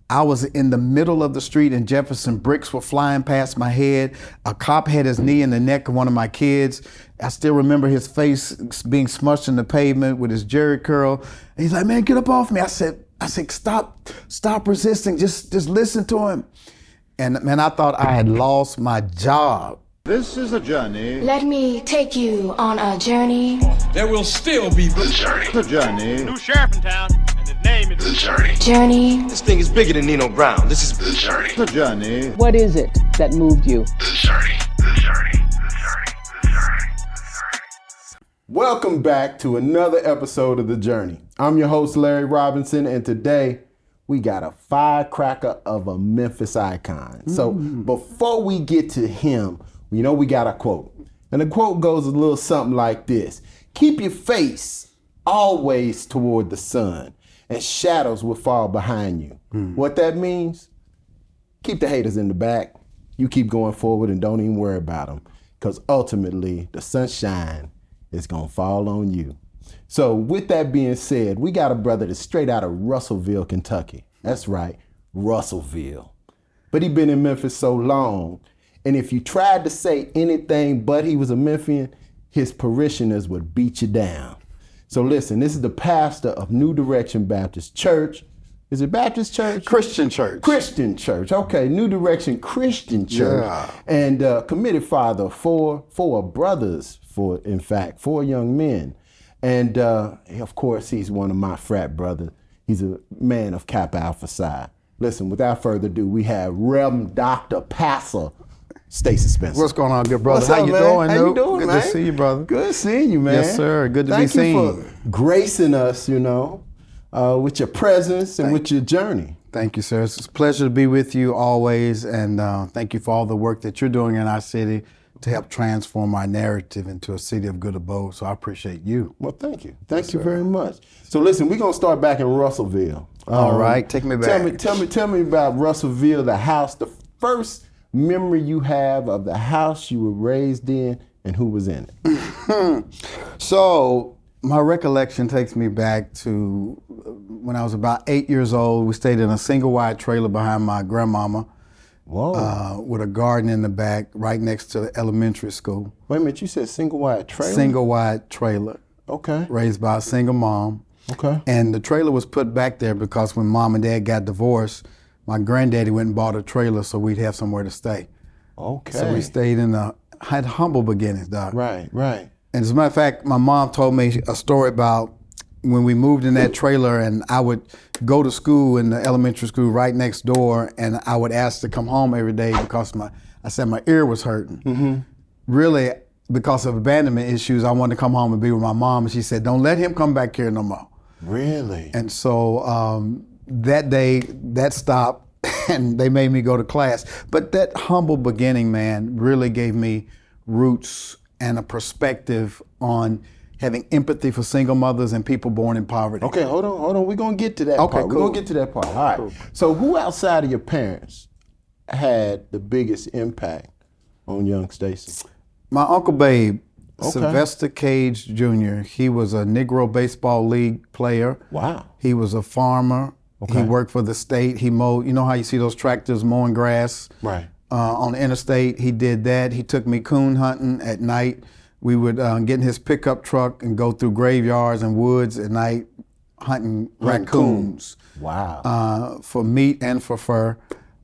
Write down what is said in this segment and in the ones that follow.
I was in the middle of the street in Jefferson. Bricks were flying past my head. A cop had his knee in the neck of one of my kids. I still remember his face being smushed in the pavement with his jerry curl. And he's like, man, get up off me. I said, stop resisting. Just listen to him. And man, I thought I had lost my job. This is a journey. Let me take you on a journey. There will still be The journey. The journey. New sheriff in town, and his name is The journey. Journey. This thing is bigger than Nino Brown. This is The journey. The journey. What is it that moved you? The journey. The journey. The journey. The journey. Welcome back to another episode of The Journey. I'm your host, Larry Robinson, and today we got a firecracker of a Memphis icon. So before we get to him, you know we got a quote. And the quote goes a little something like this. Keep your face always toward the sun, and shadows will fall behind you. What that means? Keep the haters in the back. You keep going forward and don't even worry about them, because ultimately the sunshine is gonna fall on you. So with that being said, we got a brother that's straight out of Russellville, Kentucky. That's right, Russellville. But he been in Memphis so long, and if you tried to say anything but he was a Memphian, his parishioners would beat you down. So listen, this is the pastor of New Direction Baptist Church. Is it Baptist Church? Christian church. Christian Church, okay, New Direction Christian Church. Yeah. And committed father of four brothers, four young men. And of course, he's one of my frat brothers. He's a man of Kappa Alpha Psi. Listen, without further ado, we have Reverend Dr. Pastor Stacy Spencer. What's going on, good brother? What's How up, you man? doing? How you Nope? doing, Good man? to see you, brother. Good seeing you, man. Yes, sir. Good to be Thank seen. you for gracing us, with your presence and with your journey. Thank you, sir. It's a pleasure to be with you always, and thank you for all the work that you're doing in our city to help transform our narrative into a city of good abode. So I appreciate you. Well, thank you. Thank you very much. So listen, we're gonna start back in Russellville. All right, take me back. Tell me about Russellville, the house, the first memory you have of the house you were raised in, and who was in it. So my recollection takes me back to when I was about 8 years old. We stayed in a single wide trailer behind my grandmama. Whoa. With a garden in the back right next to the elementary school. Wait a minute, you said single wide trailer? Single wide trailer. Okay. Raised by a single mom. Okay. And the trailer was put back there because when mom and dad got divorced, my granddaddy went and bought a trailer so we'd have somewhere to stay. Okay. So we stayed had humble beginnings, Doc. Right. And as a matter of fact, my mom told me a story about when we moved in that trailer, and I would go to school in the elementary school right next door, and I would ask to come home every day because my ear was hurting. Mm-hmm. Really, because of abandonment issues, I wanted to come home and be with my mom, and she said, don't let him come back here no more. Really? And so that day, that stopped, and they made me go to class. But that humble beginning, man, really gave me roots and a perspective on having empathy for single mothers and people born in poverty. Okay, hold on. We're going to get to that part. Cool. We're going to get to that part. All right. Cool. So who outside of your parents had the biggest impact on young Stacy? My Uncle Babe, Sylvester Cage Jr., he was a Negro Baseball League player. Wow. He was a farmer. Okay. He worked for the state. He mowed, you know how you see those tractors mowing grass? Right. On the interstate, he did that. He took me coon hunting at night. We would get in his pickup truck and go through graveyards and woods at night hunting raccoons. Wow. For meat and for fur.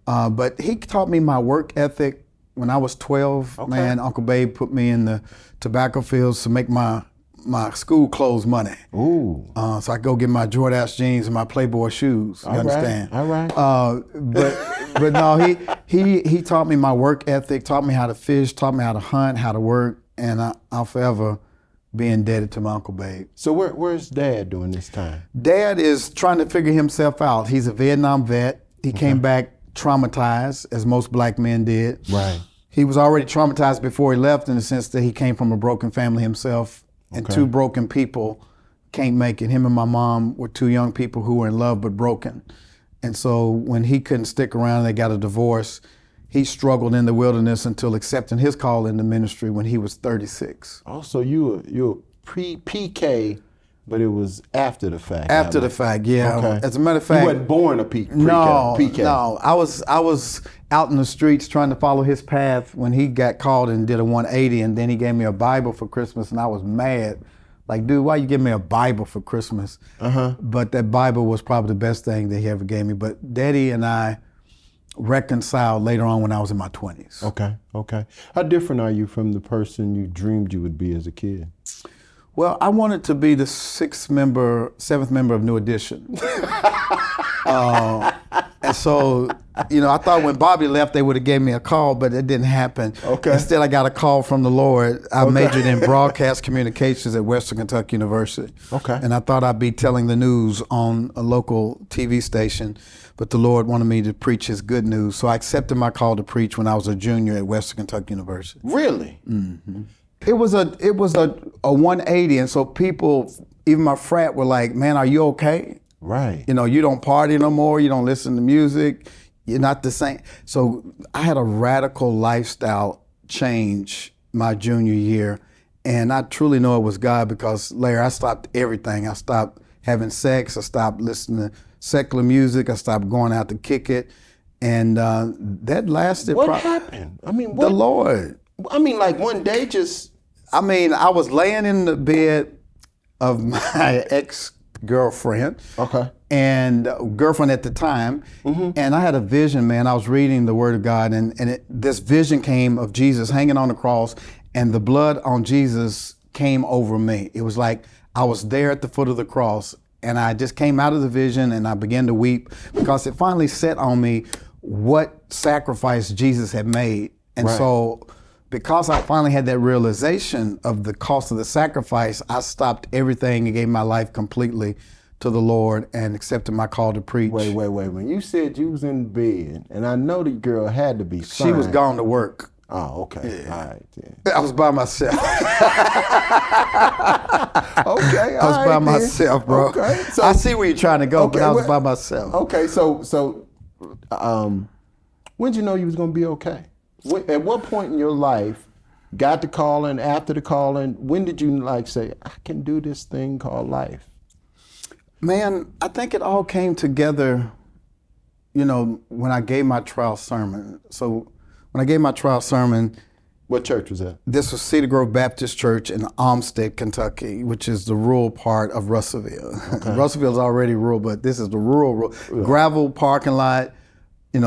But he taught me my work ethic. When I was 12, man, Uncle Babe put me in the tobacco fields to make my school clothes money. Ooh. So I go get my Jordache jeans and my Playboy shoes. You understand? All right. But no, he taught me my work ethic, taught me how to fish, taught me how to hunt, how to work, and I'll forever be indebted to my Uncle Babe. So where's Dad during this time? Dad is trying to figure himself out. He's a Vietnam vet. He came back traumatized, as most black men did. Right. He was already traumatized before he left, in the sense that he came from a broken family himself, and two broken people can't make it. Him and my mom were two young people who were in love but broken. And so when he couldn't stick around, they got a divorce. He struggled in the wilderness until accepting his call into ministry when he was 36. Also, you were pre-PK But it was after the fact. After the fact, yeah. Okay. As a matter of You fact, wasn't born a PK. No. I was out in the streets trying to follow his path when he got called and did a 180, and then he gave me a Bible for Christmas, and I was mad. Like, dude, why you give me a Bible for Christmas? But that Bible was probably the best thing that he ever gave me. But Daddy and I reconciled later on when I was in my 20s. Okay. How different are you from the person you dreamed you would be as a kid? Well, I wanted to be the seventh member of New Edition. And so, I thought when Bobby left, they would have gave me a call, but it didn't happen. Okay. Instead, I got a call from the Lord. I majored in broadcast communications at Western Kentucky University. Okay. And I thought I'd be telling the news on a local TV station, but the Lord wanted me to preach his good news. So I accepted my call to preach when I was a junior at Western Kentucky University. Really? Mm-hmm. It was a 180, and so people, even my frat, were like, "Man, are you okay? Right. You don't party no more. You don't listen to music. You're not the same." So I had a radical lifestyle change my junior year, and I truly know it was God because, Larry, I stopped everything. I stopped having sex. I stopped listening to secular music. I stopped going out to kick it, and that lasted. What happened? I mean, the Lord. I mean, like one day I was laying in the bed of my ex-girlfriend. Okay. And girlfriend at the time. And I had a vision, man. I was reading the Word of God, and this vision came of Jesus hanging on the cross, and the blood on Jesus came over me. It was like I was there at the foot of the cross, and I just came out of the vision, and I began to weep because it finally set on me what sacrifice Jesus had made. And so, because I finally had that realization of the cost of the sacrifice, I stopped everything and gave my life completely to the Lord and accepted my call to preach. Wait. When you said you was in bed, and I know the girl had to be fine. She was gone to work. Oh, okay. Yeah. All right. Yeah. I was by myself. Okay. I was by myself, bro. Okay. So, I see where you're trying to go, but I was by myself. Okay. So, when did you know you was gonna be okay? At what point in your life, got the calling, after the calling, when did you say, I can do this thing called life? Man, I think it all came together, when I gave my trial sermon. So when I gave my trial sermon. What church was that? This was Cedar Grove Baptist Church in Olmsted, Kentucky, which is the rural part of Russellville. Okay. Russellville is already rural, but this is the rural. Gravel parking lot,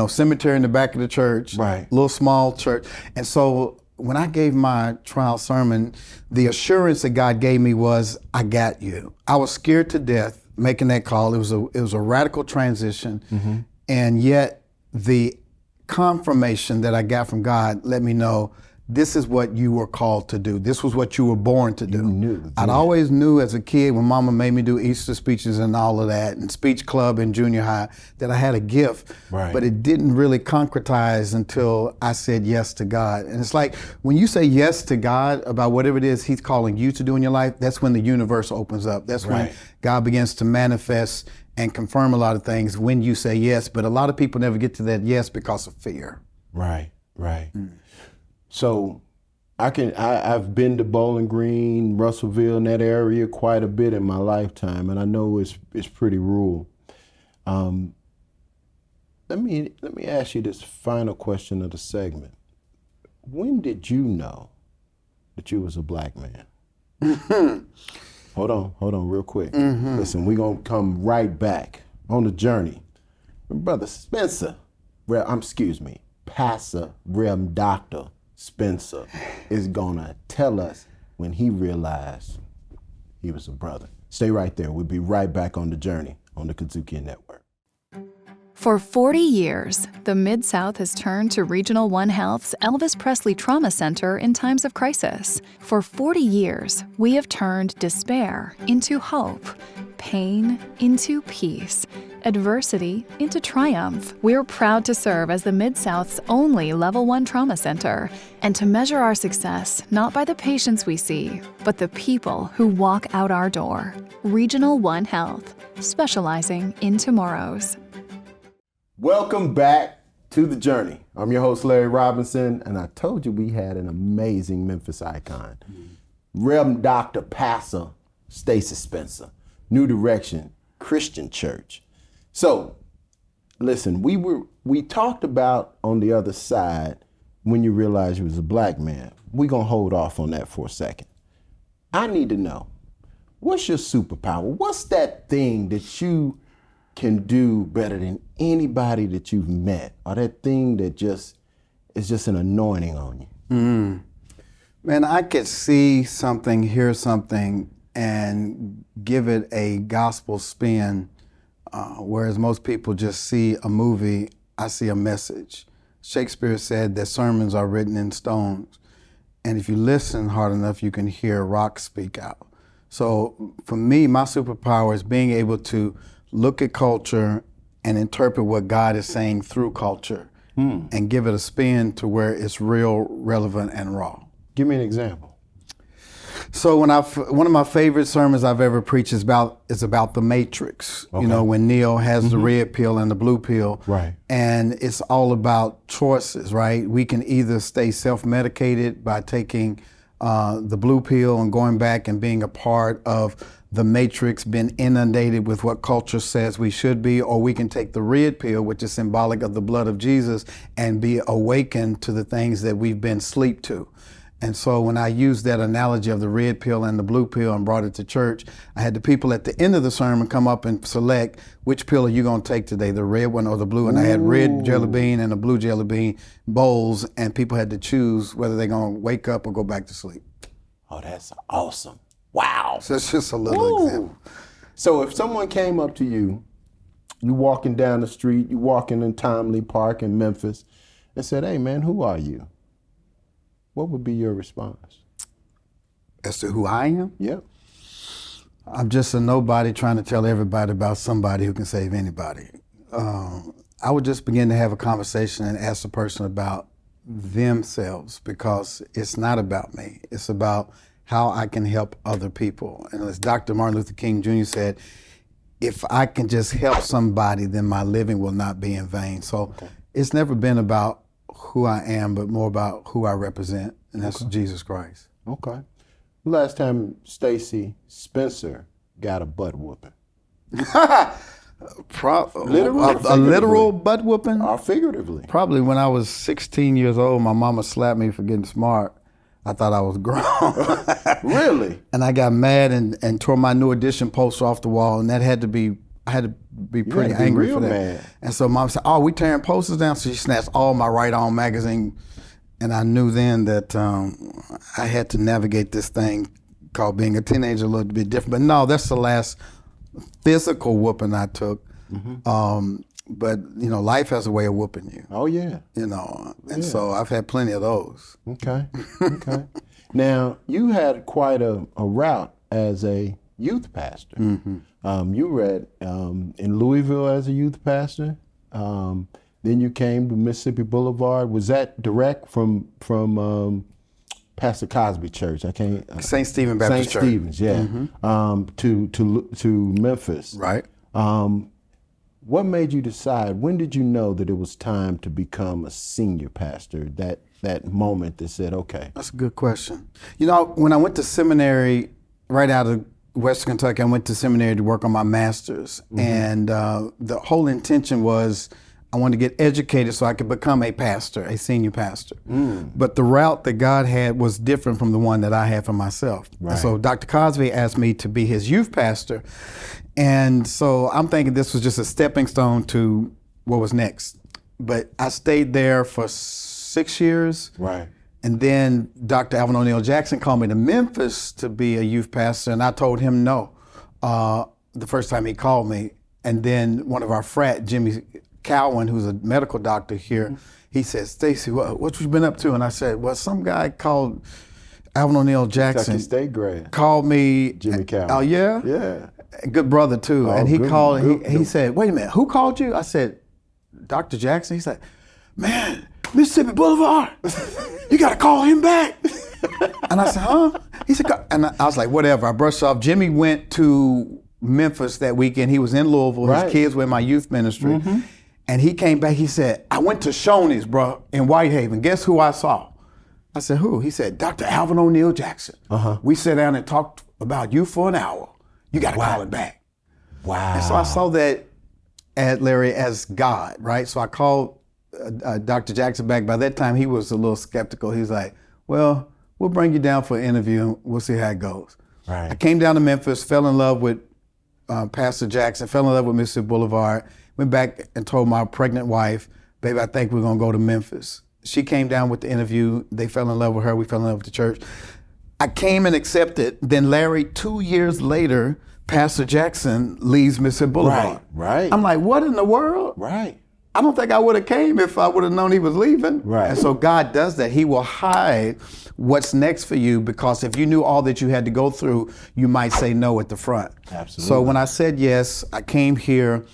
cemetery in the back of the church, right? Little small church. And so when I gave my trial sermon, the assurance that God gave me was, I got you. I was scared to death making that call. It was a radical transition, and yet the confirmation that I got from God let me know this is what you were called to do. This was what you were born to do. You knew. I'd always knew as a kid when Mama made me do Easter speeches and all of that, and speech club in junior high, that I had a gift, but it didn't really concretize until I said yes to God. And it's like when you say yes to God about whatever it is He's calling you to do in your life, that's when the universe opens up. That's when God begins to manifest and confirm a lot of things when you say yes. But a lot of people never get to that yes because of fear. Right. So I've been to Bowling Green, Russellville, in that area quite a bit in my lifetime, and I know it's pretty rural. Let me ask you this final question of the segment. When did you know that you was a black man? Hold on real quick. Listen, we're gonna come right back on the journey. Brother Spencer, Pastor Rev. Dr. Spencer is gonna tell us when he realized he was a brother. Stay right there. We'll be right back on the journey on the Kazuki Network. For 40 years, the Mid-South has turned to Regional One Health's Elvis Presley Trauma Center in times of crisis. For 40 years, we have turned despair into hope, pain into peace, adversity into triumph. We're proud to serve as the Mid-South's only Level 1 trauma center, and to measure our success not by the patients we see, but the people who walk out our door. Regional One Health, specializing in tomorrows. Welcome back to The Journey. I'm your host, Larry Robinson, and I told you we had an amazing Memphis icon. Rev. Dr. Pastor Stacy Spencer, New Direction Christian Church. So, listen, we talked about on the other side when you realized you was a black man. We're gonna hold off on that for a second. I need to know, what's your superpower? What's that thing that you can do better than anybody that you've met, or that thing that just is just an anointing on you? Man, I could see something, hear something, and give it a gospel spin, whereas most people just see a movie. I see a message. Shakespeare said that sermons are written in stones, and if you listen hard enough, you can hear rocks speak out. So for me, my superpower is being able to look at culture and interpret what God is saying through culture and give it a spin to where it's real, relevant, and raw. Give me an example. So one of my favorite sermons I've ever preached is about the Matrix. Okay. You know, when Neo has the red pill and the blue pill. Right. And it's all about choices, right? We can either stay self-medicated by taking the blue pill and going back and being a part of the Matrix, been inundated with what culture says we should be, or we can take the red pill, which is symbolic of the blood of Jesus, and be awakened to the things that we've been asleep to. And so when I used that analogy of the red pill and the blue pill and brought it to church, I had the people at the end of the sermon come up and select, which pill are you going to take today, the red one or the blue? And I had red jelly bean and a blue jelly bean bowls, and people had to choose whether they're going to wake up or go back to sleep. Oh, that's awesome. Wow. So it's just a little example. So if someone came up to you, you walking down the street, you walking in Timely Park in Memphis, and said, "Hey man, who are you?" What would be your response? As to who I am? Yep. I'm just a nobody trying to tell everybody about somebody who can save anybody. I would just begin to have a conversation and ask the person about themselves, because it's not about me. It's about how I can help other people. And as Dr. Martin Luther King Jr. said, if I can just help somebody, then my living will not be in vain. So it's never been about who I am, but more about who I represent, and that's Jesus Christ. Okay. Last time Stacy Spencer got a butt whooping? A literal butt whooping? Or figuratively? Probably when I was 16 years old, my mama slapped me for getting smart. I thought I was grown. Really? And I got mad and tore my New Edition poster off the wall, and I had to be pretty angry for that. Mad. And so Mom said, "Oh, we tearing posters down?" So she snatched all my Right On magazine, and I knew then that I had to navigate this thing called being a teenager a little bit different. But no, that's the last physical whooping I took. But you know, life has a way of whooping you. Oh yeah. You know, and so I've had plenty of those. Okay. Okay. Now you had quite a route as a youth pastor. You were in Louisville as a youth pastor. Then you came to Mississippi Boulevard. Was that direct from Pastor Cosby Church? I can't. St. Stephen Baptist Church. St. Stephen's, yeah. To Memphis. Right. What made you decide? When did you know that it was time to become a senior pastor? That moment that said, okay. That's a good question. You know, when I went to seminary, right out of Western Kentucky, I went to seminary to work on my master's, and the whole intention was I wanted to get educated so I could become a pastor, a senior pastor. But the route that God had was different from the one that I had for myself. Right. And so Dr. Cosby asked me to be his youth pastor, and so I'm thinking this was just a stepping stone to what was next. But I stayed there for 6 years. Right. And then Dr. Alvin O'Neill Jackson called me to Memphis to be a youth pastor, and I told him no the first time he called me. And then one of our frat, Jimmy Cowan, who's a medical doctor here, he said, "Stacy, what you been up to?" And I said, "Well, some guy called Alvin O'Neill Jackson Kentucky State grad. called me." Jimmy Cowan. Oh yeah? Yeah. Good brother too. And he good, called, good. he said, "Wait a minute, who called you?" I said, "Dr. Jackson." He said, "Man, Mississippi Boulevard, you gotta call him back." And I said, "Huh?" He said, and I was like, whatever. I brushed off. Jimmy went to Memphis that weekend. He was in Louisville. Right. His kids were in my youth ministry. And he came back, he said, "I went to Shoney's, bro, in Whitehaven. Guess who I saw?" I said, "Who?" He said, "Dr. Alvin O'Neill Jackson." We sat down and talked about you for an hour. You got to call it back. Wow. And so I saw that, Larry, as God, right? So I called Dr. Jackson back. By that time, he was a little skeptical. He was like, well, we'll bring you down for an interview and we'll see how it goes. Right. I came down to Memphis, fell in love with Pastor Jackson, fell in love with Mississippi Boulevard, went back and told my pregnant wife, baby, I think we're going to go to Memphis. She came down with the interview. They fell in love with her. We fell in love with the church. I came and accepted. Then Larry, 2 years later, Pastor Jackson leaves Mississippi Boulevard. Right. I'm like, what in the world? Right. I don't think I would have came if I would have known he was leaving. Right. And so God does that. He will hide what's next for you, because if you knew all that you had to go through, you might say no at the front. Absolutely. So when I said yes, I came here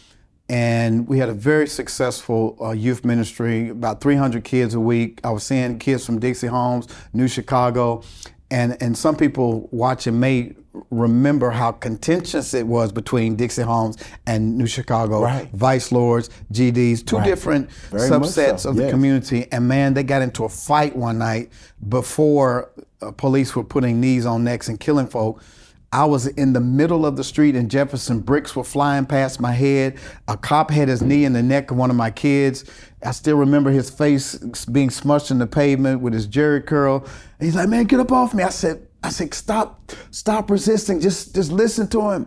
and we had a very successful youth ministry, about 300 kids a week. I was seeing kids from Dixie Homes, New Chicago, and some people watching may remember how contentious it was between Dixie Homes and New Chicago, Right. Vice Lords, GDs, two Right. different Very much subsets so, of the yes. community. And man, they got into a fight one night before police were putting knees on necks and killing folk. I was in the middle of the street in Jefferson. Bricks were flying past my head. A cop had his knee in the neck of one of my kids. I still remember his face being smushed in the pavement with his jerry curl. And he's like, man, get up off me. I said, stop resisting. Just listen to him.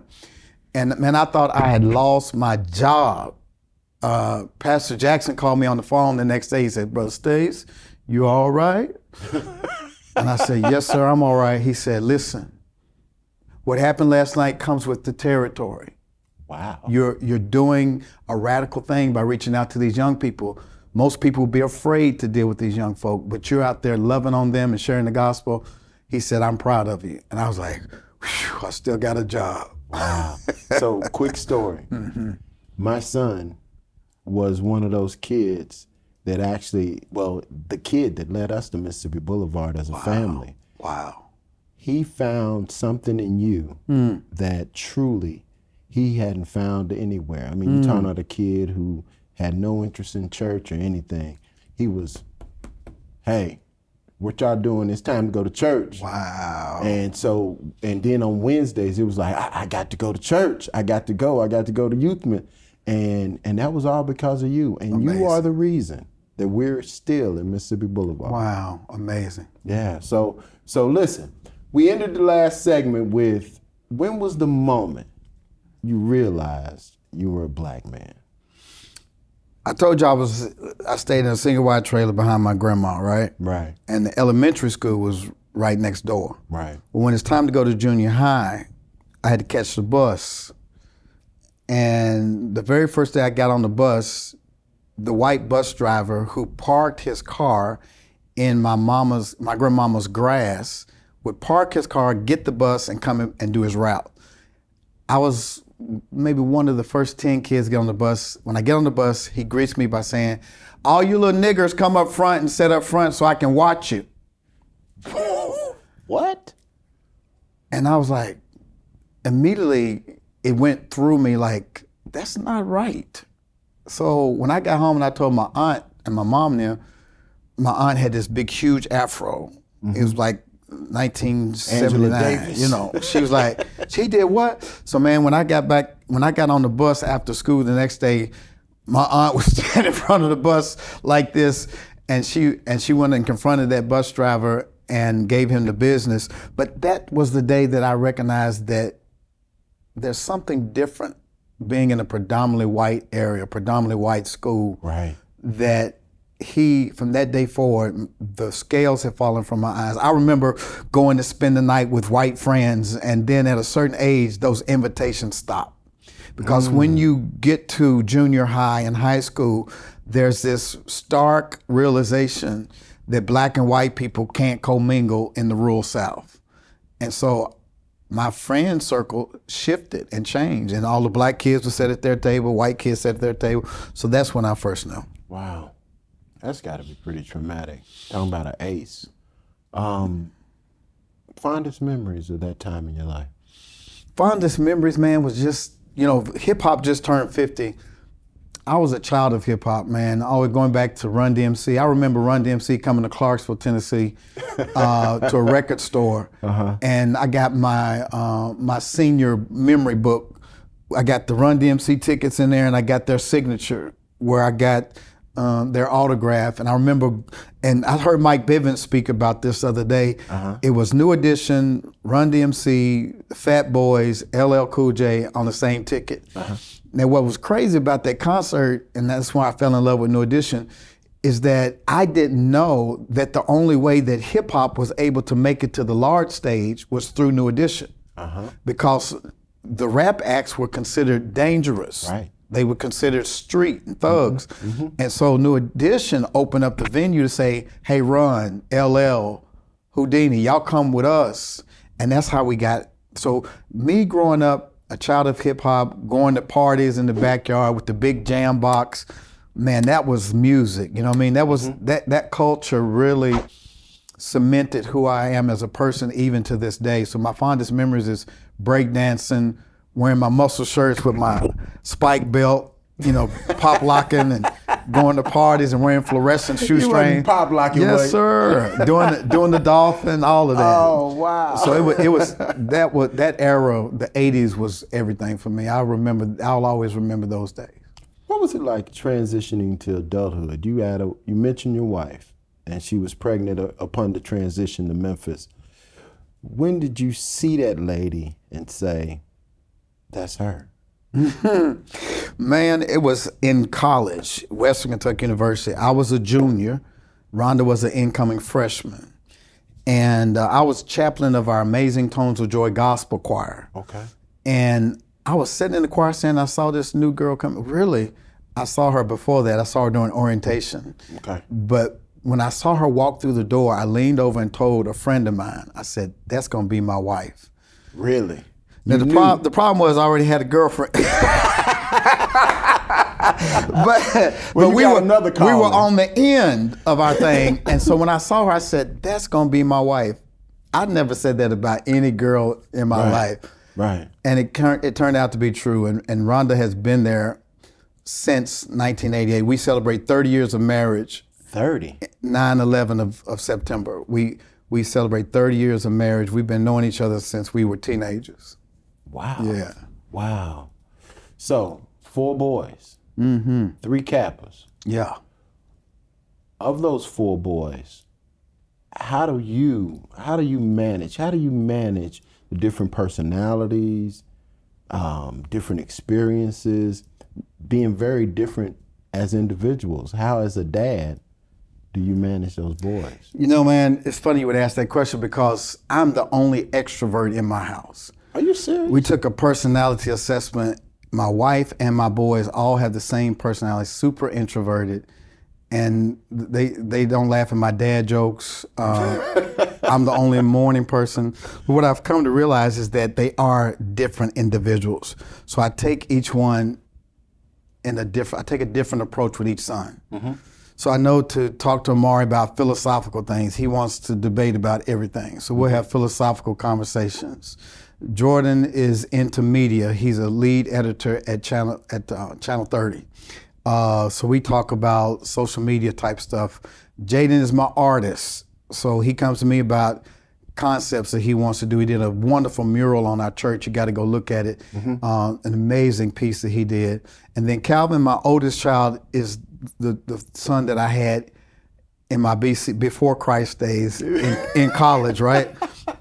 And man, I thought I had lost my job. Pastor Jackson called me on the phone the next day. He said, Brother Stace, you all right? And I said, yes, sir, I'm all right. He said, listen, what happened last night comes with the territory. Wow. You're doing a radical thing by reaching out to these young people. Most people would be afraid to deal with these young folk, but you're out there loving on them and sharing the gospel. He said, I'm proud of you. And I was like, I still got a job. Wow. So, quick story. Mm-hmm. My son was one of those kids that actually, well, the kid that led us to Mississippi Boulevard as a family. Wow. He found something in you that truly he hadn't found anywhere. I mean, you're talking about a kid who had no interest in church or anything. He was, hey, what y'all doing? It's time to go to church. Wow. And so, and then on Wednesdays, it was like, I got to go to church. I got to go to youth ministry. And that was all because of you. And Amazing. you are the reason that we're still in Mississippi Boulevard. Wow. Amazing. Yeah. So listen, we ended the last segment with, when was the moment you realized you were a black man? I told you I stayed in a single wide trailer behind my grandma, right? Right. And the elementary school was right next door. Right. But when it's time to go to junior high, I had to catch the bus. And the very first day I got on the bus, the white bus driver who parked his car in my grandmama's grass would park his car, get the bus, and come in and do his route. I was maybe one of the first 10 kids to get on the bus. When I get on the bus, he greets me by saying, all you little niggers come up front and sit up front so I can watch you. What? And I was like, immediately it went through me like, that's not right. So when I got home and I told my aunt and my mom there, my aunt had this big, huge afro. It was like 1979, Angela Davis. you know. She was like, she did what? So man, when I got on the bus after school the next day, my aunt was standing in front of the bus like this, and she went and confronted that bus driver and gave him the business. But that was the day that I recognized that there's something different being in a predominantly white area, predominantly white school. Right. That from that day forward, the scales have fallen from my eyes. I remember going to spend the night with white friends, and then at a certain age, those invitations stop. Because when you get to junior high and high school, there's this stark realization that black and white people can't commingle in the rural South. And so my friend circle shifted and changed, and all the black kids would sit at their table, white kids sat at their table. So that's when I first knew. Wow. That's got to be pretty traumatic. Talking about an ace. Fondest memories of that time in your life? Fondest memories, man, was just, hip hop just turned 50. I was a child of hip hop, man. Always going back to Run DMC. I remember Run DMC coming to Clarksville, Tennessee, to a record store, and I got my my senior memory book. I got the Run DMC tickets in there, and I got their signature, where I got their autograph. And I remember, and I heard Mike Bivens speak about this the other day. It was New Edition, Run DMC, Fat Boys, LL Cool J on the same ticket. Now, what was crazy about that concert, and that's why I fell in love with New Edition, is that I didn't know that the only way that hip hop was able to make it to the large stage was through New Edition, because the rap acts were considered dangerous. Right. They were considered street and thugs. And so New Edition opened up the venue to say, hey, Run, LL, Houdini, y'all come with us. And that's how we got. So me growing up, a child of hip hop, going to parties in the backyard with the big jam box, man, that was music. You know what I mean? That was that culture really cemented who I am as a person even to this day. So my fondest memories is breakdancing, wearing my muscle shirts with my spike belt, you know, pop locking and going to parties and wearing fluorescent shoestrings. Pop locking, yes, sir. doing the dolphin, all of that. Oh wow! So it was that era, the '80s was everything for me. I'll always remember those days. What was it like transitioning to adulthood? You mentioned your wife, and she was pregnant upon the transition to Memphis. When did you see that lady and say, "That's her"? Man, it was in college, Western Kentucky University. I was a junior. Rhonda was an incoming freshman. And I was chaplain of our Amazing Tones of Joy gospel choir. Okay. And I was sitting in the choir stand, I saw this new girl come. Really, I saw her before that. I saw her during orientation. Okay. But when I saw her walk through the door, I leaned over and told a friend of mine, I said, that's gonna be my wife. Really? Now the problem was I already had a girlfriend. but we were on the end of our thing, and so when I saw her, I said, "That's gonna be my wife." I never said that about any girl in my life. Right. And it turned out to be true. And Rhonda has been there since 1988. We celebrate 30 years of marriage. 30. 9/11 of September. We celebrate 30 years of marriage. We've been knowing each other since we were teenagers. Wow. Yeah. Wow. So 4 boys, 3 Kappas. Yeah. Of those 4 boys, how do you manage the different personalities, different experiences, being very different as individuals? How, as a dad, do you manage those boys? You know, man, it's funny you would ask that question because I'm the only extrovert in my house. Are you serious? We took a personality assessment. My wife and my boys all have the same personality, super introverted. And they don't laugh at my dad jokes. I'm the only morning person. But what I've come to realize is that they are different individuals. So I take each one I take a different approach with each son. So I know to talk to Amari about philosophical things. He wants to debate about everything. So we'll have philosophical conversations. Jordan is into media. He's a lead editor at Channel 30. So we talk about social media type stuff. Jaden is my artist. So he comes to me about concepts that he wants to do. He did a wonderful mural on our church. You got to go look at it. An amazing piece that he did. And then Calvin, my oldest child, is the son that I had in my before Christ days in college, right?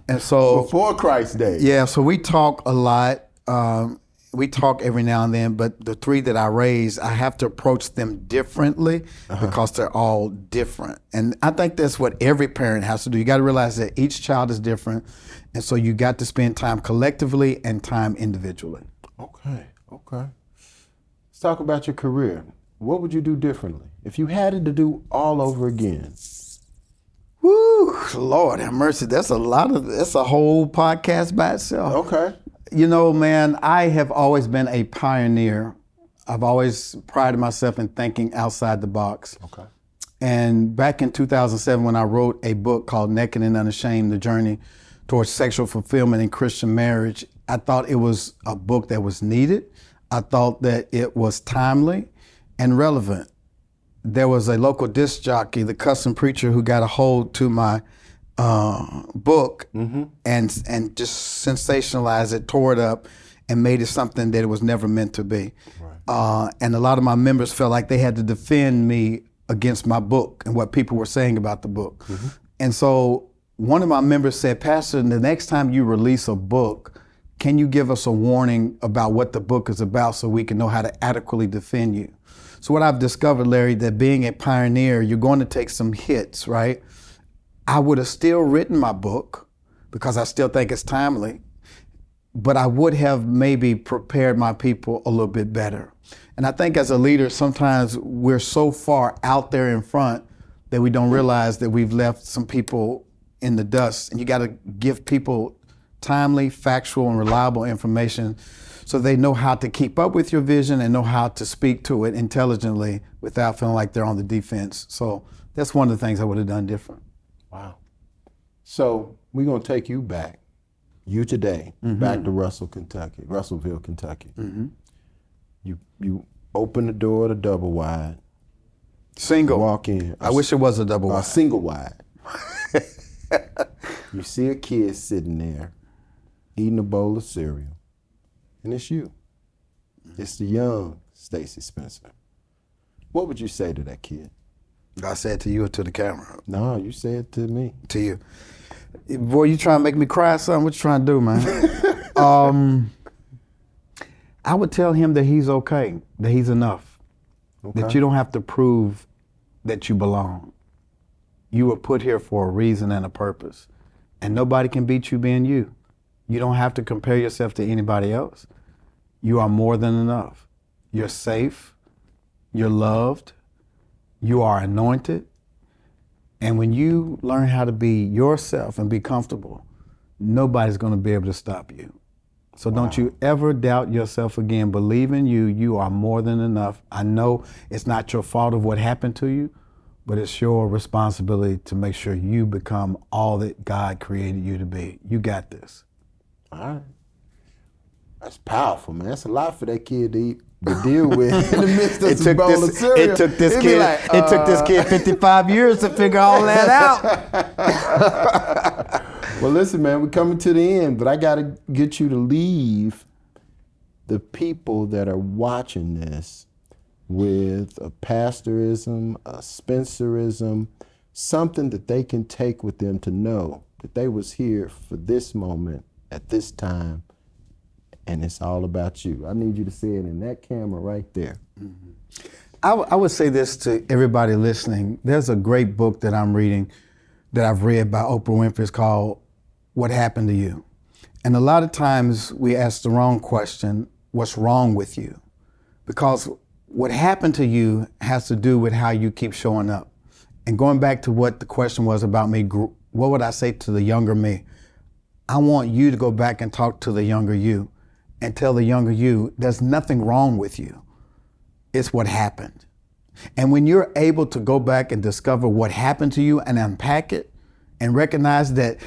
And so before Christ days. Yeah, so we talk a lot. We talk every now and then, but the 3 that I raised, I have to approach them differently because they're all different. And I think that's what every parent has to do. You got to realize that each child is different, and so you got to spend time collectively and time individually. Okay. Let's talk about your career. What would you do differently if you had it to do all over again? Woo, Lord have mercy. That's a whole podcast by itself. Okay. You know, man, I have always been a pioneer. I've always prided myself in thinking outside the box. Okay. And back in 2007, when I wrote a book called Naked and Unashamed, The Journey Towards Sexual Fulfillment in Christian Marriage, I thought it was a book that was needed. I thought that it was timely. and relevant. There was a local disc jockey, the custom preacher, who got a hold to my book and just sensationalized it, tore it up, and made it something that it was never meant to be. Right. And a lot of my members felt like they had to defend me against my book and what people were saying about the book. And so one of my members said, Pastor, the next time you release a book, can you give us a warning about what the book is about so we can know how to adequately defend you? So what I've discovered, Larry, that being a pioneer, you're going to take some hits, right? I would have still written my book because I still think it's timely, but I would have maybe prepared my people a little bit better. And I think as a leader, sometimes we're so far out there in front that we don't realize that we've left some people in the dust. And you got to give people timely, factual, and reliable information so they know how to keep up with your vision and know how to speak to it intelligently without feeling like they're on the defense. So that's one of the things I would have done different. Wow. So we're going to take you back, you today, back to Russellville, Kentucky. You open the door to double wide. Single. Walk in. I wish it was a double wide. Single wide. You see a kid sitting there eating a bowl of cereal, and it's you. It's the young Stacy Spencer. What would you say to that kid? I said to you or to the camera? No, you said to me. To you. Boy, you trying to make me cry or something? What you trying to do, man? I would tell him that he's okay, that he's enough, that you don't have to prove that you belong. You were put here for a reason and a purpose, and nobody can beat you being you. You don't have to compare yourself to anybody else. You are more than enough. You're safe, you're loved, you are anointed, and when you learn how to be yourself and be comfortable, nobody's going to be able to stop you. So don't you ever doubt yourself again. Believe in you. You are more than enough. I know it's not your fault of what happened to you, but it's your responsibility to make sure you become all that God created you to be. You got this. All right. That's powerful, man. That's a lot for that kid to deal with in the midst of some bowl of cereal. It took this kid 55 years to figure all that out. Well, listen, man, we're coming to the end, but I got to get you to leave the people that are watching this with a pastorism, a Spencerism, something that they can take with them to know that they was here for this moment at this time, and it's all about you. I need you to say it in that camera right there. I would say this to everybody listening. There's a great book that I'm reading that I've read by Oprah Winfrey. It's called What Happened to You? And a lot of times we ask the wrong question, what's wrong with you? Because what happened to you has to do with how you keep showing up. And going back to what the question was about me, what would I say to the younger me? I want you to go back and talk to the younger you and tell the younger you, there's nothing wrong with you. It's what happened. And when you're able to go back and discover what happened to you and unpack it and recognize that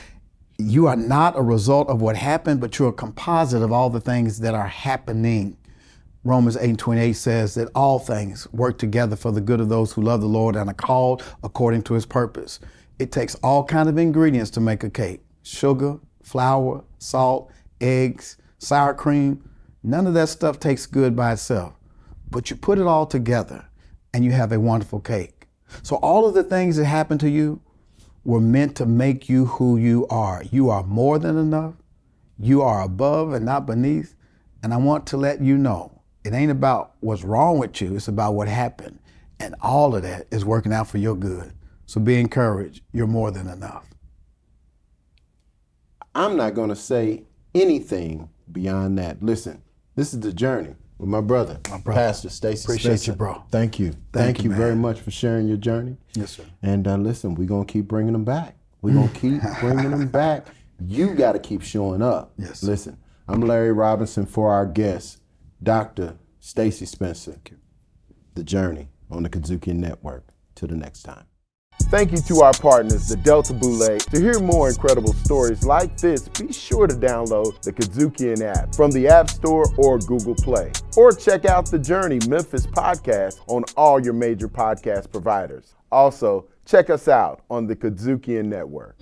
you are not a result of what happened, but you're a composite of all the things that are happening. Romans 8:28 says that all things work together for the good of those who love the Lord and are called according to his purpose. It takes all kinds of ingredients to make a cake. Sugar, flour, salt, eggs, sour cream. None of that stuff tastes good by itself. But you put it all together and you have a wonderful cake. So all of the things that happened to you were meant to make you who you are. You are more than enough. You are above and not beneath. And I want to let you know, it ain't about what's wrong with you, it's about what happened. And all of that is working out for your good. So be encouraged, you're more than enough. I'm not going to say anything beyond that. Listen, this is The Journey with my brother. Pastor Stacy Spencer. Appreciate you, bro. Thank you. Thank you very much for sharing your journey. Yes, sir. And listen, we're going to keep bringing them back. We're going to keep bringing them back. You got to keep showing up. Yes. Listen, I'm Larry Robinson for our guest, Dr. Stacy Spencer. The Journey on the Kazuki Network. Till the next time. Thank you to our partners, the Delta Boulay. To hear more incredible stories like this, be sure to download the Kazukian app from the App Store or Google Play. Or check out the Journey Memphis podcast on all your major podcast providers. Also, check us out on the Kazukian Network.